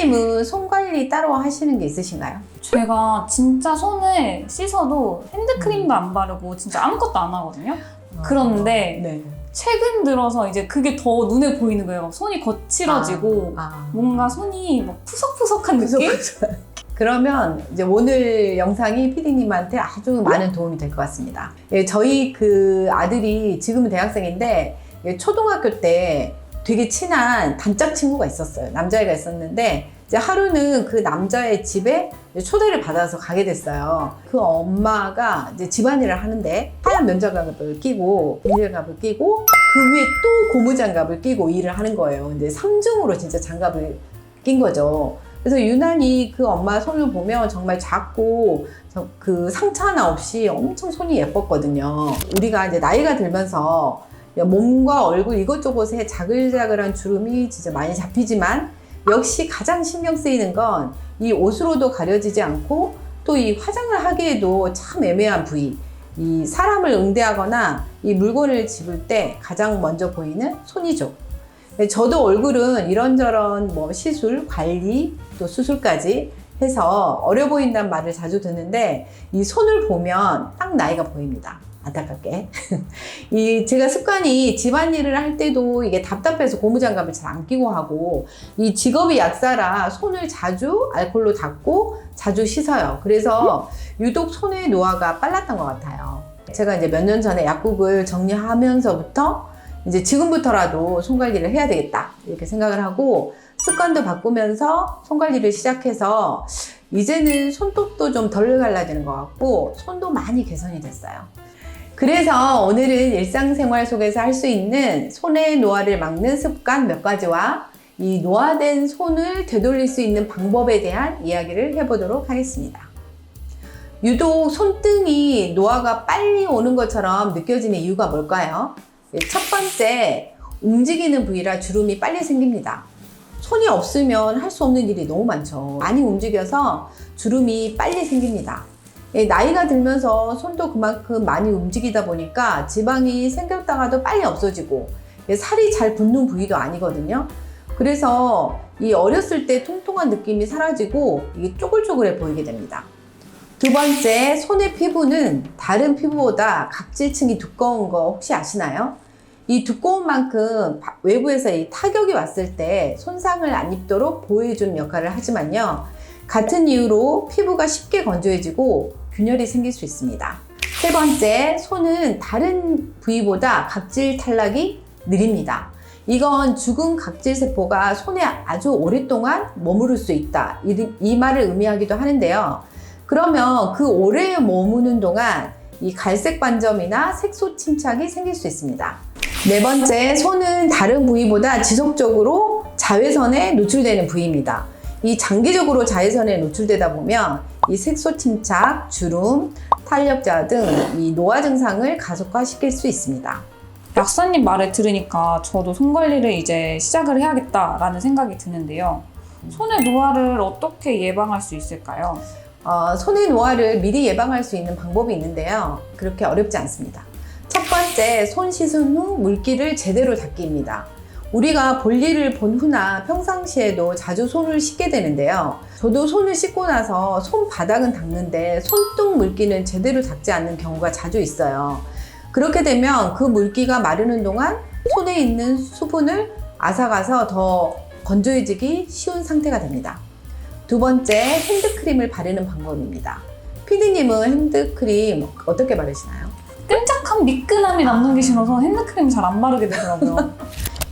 피디님은 손 관리 따로 하시는 게 있으신가요? 제가 진짜 손을 씻어도 핸드크림도 안 바르고 진짜 아무것도 안 하거든요. 그런데 네. 최근 들어서 이제 그게 더 눈에 보이는 거예요. 막 손이 거칠어지고 뭔가 손이 막 푸석푸석한 느낌? 그러면 이제 오늘 영상이 피디님한테 아주 많은 도움이 될 것 같습니다. 예, 저희 그 아들이 지금은 대학생인데 초등학교 때 되게 친한 단짝 친구가 있었어요. 남자애가 있었는데 이제 하루는 그 남자의 집에 초대를 받아서 가게 됐어요. 그 엄마가 이제 집안일을 하는데 하얀 면장갑을 끼고 비닐갑을 끼고 그 위에 또 고무장갑을 끼고 일을 하는 거예요. 근데 3중으로 진짜 장갑을 낀 거죠. 그래서 유난히 그 엄마 손을 보면 정말 작고 그 상처 하나 없이 엄청 손이 예뻤거든요. 우리가 이제 나이가 들면서 몸과 얼굴 이것저것에 자글자글한 주름이 진짜 많이 잡히지만 역시 가장 신경 쓰이는 건 이 옷으로도 가려지지 않고 또 이 화장을 하기에도 참 애매한 부위, 이 사람을 응대하거나 이 물건을 집을 때 가장 먼저 보이는 손이죠. 저도 얼굴은 이런저런 뭐 시술, 관리, 또 수술까지 해서 어려 보인다는 말을 자주 듣는데 이 손을 보면 딱 나이가 보입니다. 안타깝게. 제가 습관이 집안일을 할 때도 이게 답답해서 고무장갑을 잘 안 끼고 하고 이 직업이 약사라 손을 자주 알코올로 닦고 자주 씻어요. 그래서 유독 손의 노화가 빨랐던 것 같아요. 제가 이제 몇 년 전에 약국을 정리하면서부터 이제 지금부터라도 손 관리를 해야 되겠다 이렇게 생각을 하고 습관도 바꾸면서 손 관리를 시작해서 이제는 손톱도 좀 덜 갈라지는 것 같고 손도 많이 개선이 됐어요. 그래서 오늘은 일상생활 속에서 할 수 있는 손의 노화를 막는 습관 몇 가지와 이 노화된 손을 되돌릴 수 있는 방법에 대한 이야기를 해보도록 하겠습니다. 유독 손등이 노화가 빨리 오는 것처럼 느껴지는 이유가 뭘까요? 첫 번째, 움직이는 부위라 주름이 빨리 생깁니다. 손이 없으면 할 수 없는 일이 너무 많죠. 많이 움직여서 주름이 빨리 생깁니다. 나이가 들면서 손도 그만큼 많이 움직이다 보니까 지방이 생겼다가도 빨리 없어지고 살이 잘 붙는 부위도 아니거든요. 그래서 이 어렸을 때 통통한 느낌이 사라지고 이게 쪼글쪼글해 보이게 됩니다. 두 번째, 손의 피부는 다른 피부보다 각질층이 두꺼운 거 혹시 아시나요? 이 두꺼운 만큼 외부에서 이 타격이 왔을 때 손상을 안 입도록 보호해주는 역할을 하지만요. 같은 이유로 피부가 쉽게 건조해지고 균열이 생길 수 있습니다. 세 번째, 손은 다른 부위보다 각질 탈락이 느립니다. 이건 죽은 각질세포가 손에 아주 오랫동안 머무를 수 있다. 이 말을 의미하기도 하는데요. 그러면 그 오래 머무는 동안 이 갈색 반점이나 색소 침착이 생길 수 있습니다. 네 번째, 손은 다른 부위보다 지속적으로 자외선에 노출되는 부위입니다. 이 장기적으로 자외선에 노출되다 보면 이 색소 침착, 주름, 탄력자 등 이 노화 증상을 가속화시킬 수 있습니다. 약사님 말을 들으니까 저도 손 관리를 이제 시작을 해야겠다라는 생각이 드는데요. 손의 노화를 어떻게 예방할 수 있을까요? 손의 노화를 미리 예방할 수 있는 방법이 있는데요. 그렇게 어렵지 않습니다. 첫 번째, 손 씻은 후 물기를 제대로 닦기입니다. 우리가 볼일을 본 후나 평상시에도 자주 손을 씻게 되는데요. 저도 손을 씻고 나서 손바닥은 닦는데 손등 물기는 제대로 닦지 않는 경우가 자주 있어요. 그렇게 되면 그 물기가 마르는 동안 손에 있는 수분을 앗아가서 더 건조해지기 쉬운 상태가 됩니다. 두 번째, 핸드크림을 바르는 방법입니다. 피디님은 핸드크림 어떻게 바르시나요? 끈적한 미끈함이 남는 게 싫어서 핸드크림 잘 안 바르게 되더라고요.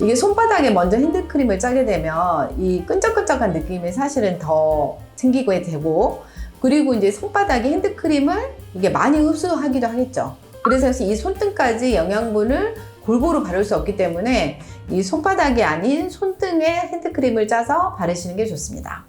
이게 손바닥에 먼저 핸드크림을 짜게 되면 이 끈적끈적한 느낌이 사실은 더 생기게 되고, 그리고 이제 손바닥에 핸드크림을 이게 많이 흡수하기도 하겠죠. 그래서 이 손등까지 영양분을 골고루 바를 수 없기 때문에 이 손바닥이 아닌 손등에 핸드크림을 짜서 바르시는 게 좋습니다.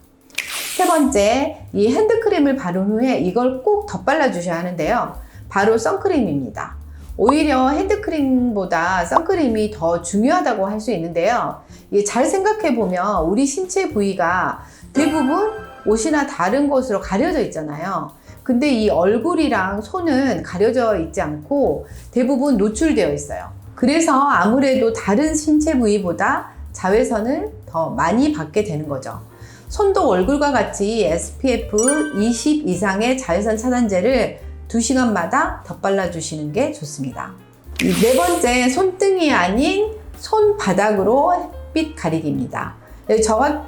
세 번째, 이 핸드크림을 바른 후에 이걸 꼭 덧발라 주셔야 하는데요. 바로 선크림입니다. 오히려 핸드크림보다 선크림이 더 중요하다고 할 수 있는데요. 이게 잘 생각해 보면 우리 신체 부위가 대부분 옷이나 다른 곳으로 가려져 있잖아요. 근데 이 얼굴이랑 손은 가려져 있지 않고 대부분 노출되어 있어요. 그래서 아무래도 다른 신체 부위보다 자외선을 더 많이 받게 되는 거죠. 손도 얼굴과 같이 SPF 20 이상의 자외선 차단제를 2시간마다 덧발라 주시는 게 좋습니다. 네 번째, 손등이 아닌 손바닥으로 햇빛 가리기입니다.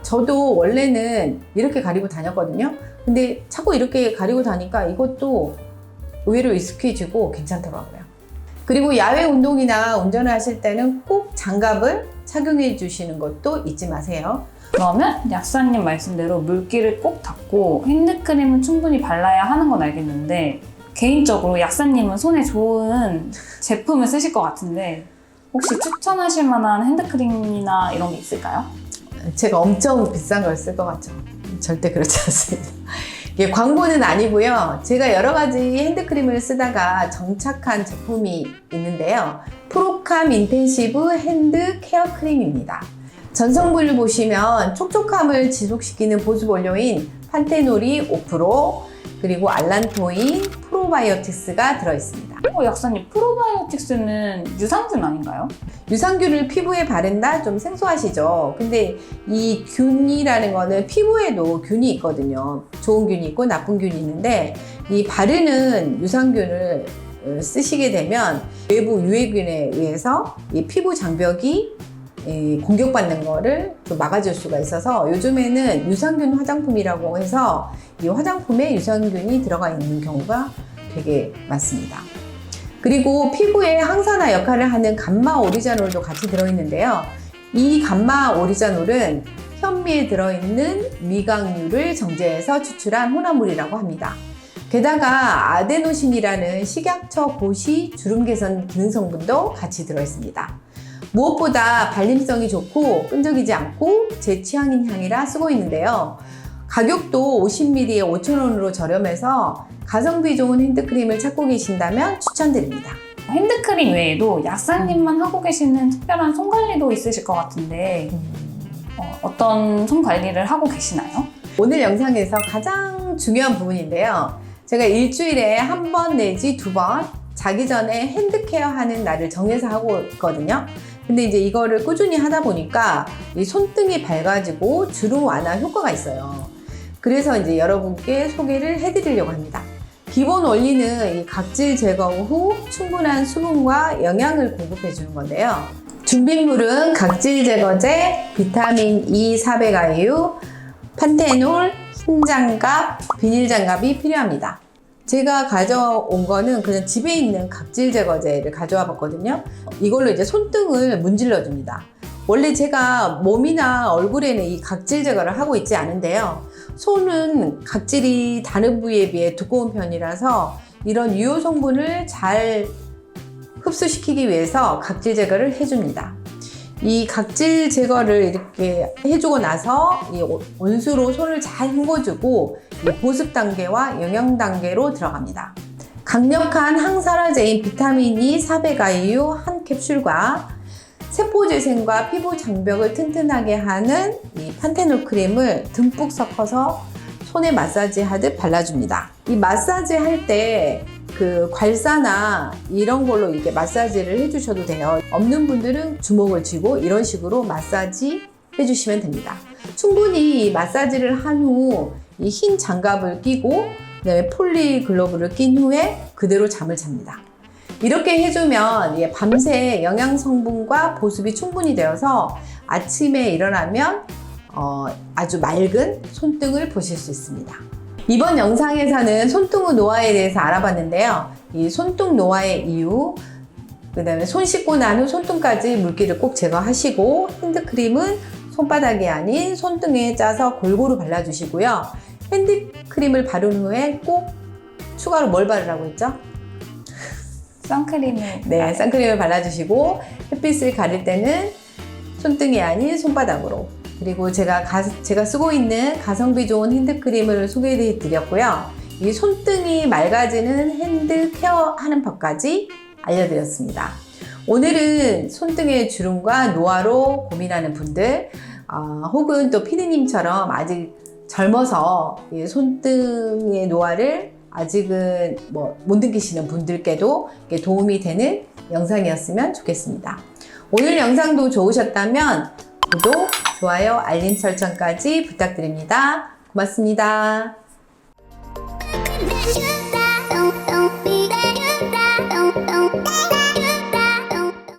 저도 원래는 이렇게 가리고 다녔거든요. 근데 자꾸 이렇게 가리고 다니까 이것도 의외로 익숙해지고 괜찮더라고요. 그리고 야외 운동이나 운전을 하실 때는 꼭 장갑을 착용해 주시는 것도 잊지 마세요. 그러면 약사님 말씀대로 물기를 꼭 닦고 핸드크림은 충분히 발라야 하는 건 알겠는데 개인적으로 약사님은 손에 좋은 제품을 쓰실 것 같은데 혹시 추천하실 만한 핸드크림이나 이런 게 있을까요? 제가 엄청 비싼 걸 쓸 것 같죠? 절대 그렇지 않습니다. 이게 광고는 아니고요. 제가 여러 가지 핸드크림을 쓰다가 정착한 제품이 있는데요. 프로캄 인텐시브 핸드 케어 크림입니다. 전성분을 보시면 촉촉함을 지속시키는 보습 원료인 판테놀이 5%, 그리고 알란토인, 프로바이오틱스가 들어있습니다. 약사님, 프로바이오틱스는 유산균 아닌가요? 유산균을 피부에 바른다? 좀 생소하시죠? 근데 이 균이라는 거는 피부에도 균이 있거든요. 좋은 균이 있고 나쁜 균이 있는데 이 바르는 유산균을 쓰시게 되면 외부 유해균에 의해서 이 피부 장벽이 공격받는 거를 좀 막아줄 수가 있어서 요즘에는 유산균 화장품이라고 해서 이 화장품에 유산균이 들어가 있는 경우가 되게 많습니다. 그리고 피부에 항산화 역할을 하는 감마 오리자놀도 같이 들어있는데요. 이 감마 오리자놀은 현미에 들어있는 미각류를 정제해서 추출한 혼합물이라고 합니다. 게다가 아데노신이라는 식약처 고시 주름 개선 기능 성분도 같이 들어있습니다. 무엇보다 발림성이 좋고 끈적이지 않고 제 취향인 향이라 쓰고 있는데요. 가격도 50ml에 5,000원으로 저렴해서 가성비 좋은 핸드크림을 찾고 계신다면 추천드립니다. 핸드크림 외에도 약사님만 하고 계시는 특별한 손 관리도 있으실 것 같은데 어떤 손 관리를 하고 계시나요? 오늘 영상에서 가장 중요한 부분인데요. 제가 일주일에 한 번 내지 2번 자기 전에 핸드케어 하는 날을 정해서 하고 있거든요. 근데 이제 이거를 꾸준히 하다 보니까 이 손등이 밝아지고 주름 완화 효과가 있어요. 그래서 이제 여러분께 소개를 해드리려고 합니다. 기본 원리는 이 각질 제거 후 충분한 수분과 영양을 공급해 주는 건데요. 준비물은 각질 제거제, 비타민 E 400IU, 판테놀, 흰 장갑, 비닐 장갑이 필요합니다. 제가 가져온 거는 그냥 집에 있는 각질 제거제를 가져와 봤거든요. 이걸로 이제 손등을 문질러 줍니다. 원래 제가 몸이나 얼굴에는 이 각질 제거를 하고 있지 않은데요. 손은 각질이 다른 부위에 비해 두꺼운 편이라서 이런 유효 성분을 잘 흡수시키기 위해서 각질 제거를 해줍니다. 이 각질 제거를 이렇게 해주고 나서 이 온수로 손을 잘 헹궈주고 이 보습 단계와 영양 단계로 들어갑니다. 강력한 항산화제인 비타민 E 400IU 한 캡슐과 세포재생과 피부 장벽을 튼튼하게 하는 이 판테놀 크림을 듬뿍 섞어서 손에 마사지 하듯 발라줍니다. 이 마사지 할 때 그 괄사나 이런 걸로 이렇게 마사지를 해주셔도 돼요. 없는 분들은 주먹을 쥐고 이런 식으로 마사지 해주시면 됩니다. 충분히 마사지를 한 후 이 흰 장갑을 끼고 그다음에 폴리글로브를 낀 후에 그대로 잠을 잡니다. 이렇게 해주면 밤새 영양 성분과 보습이 충분히 되어서 아침에 일어나면 아주 맑은 손등을 보실 수 있습니다. 이번 영상에서는 손등 노화에 대해서 알아봤는데요. 이 손등 노화의 이유, 그 다음에 손 씻고 난 후 손등까지 물기를 꼭 제거하시고 핸드크림은 손바닥이 아닌 손등에 짜서 골고루 발라주시고요. 핸드크림을 바른 후에 꼭 추가로 뭘 바르라고 했죠? 선크림을 네, 선크림을 발라주시고 햇빛을 가릴 때는 손등이 아닌 손바닥으로. 그리고 제가 쓰고 있는 가성비 좋은 핸드크림을 소개해 드렸고요. 이 손등이 맑아지는 핸드 케어하는 법까지 알려드렸습니다. 오늘은 손등의 주름과 노화로 고민하는 분들 혹은 또 피디님처럼 아직 젊어서 이 손등의 노화를 아직은 못 느끼시는 분들께도 도움이 되는 영상이었으면 좋겠습니다. 오늘 영상도 좋으셨다면 구독, 좋아요, 알림 설정까지 부탁드립니다. 고맙습니다. you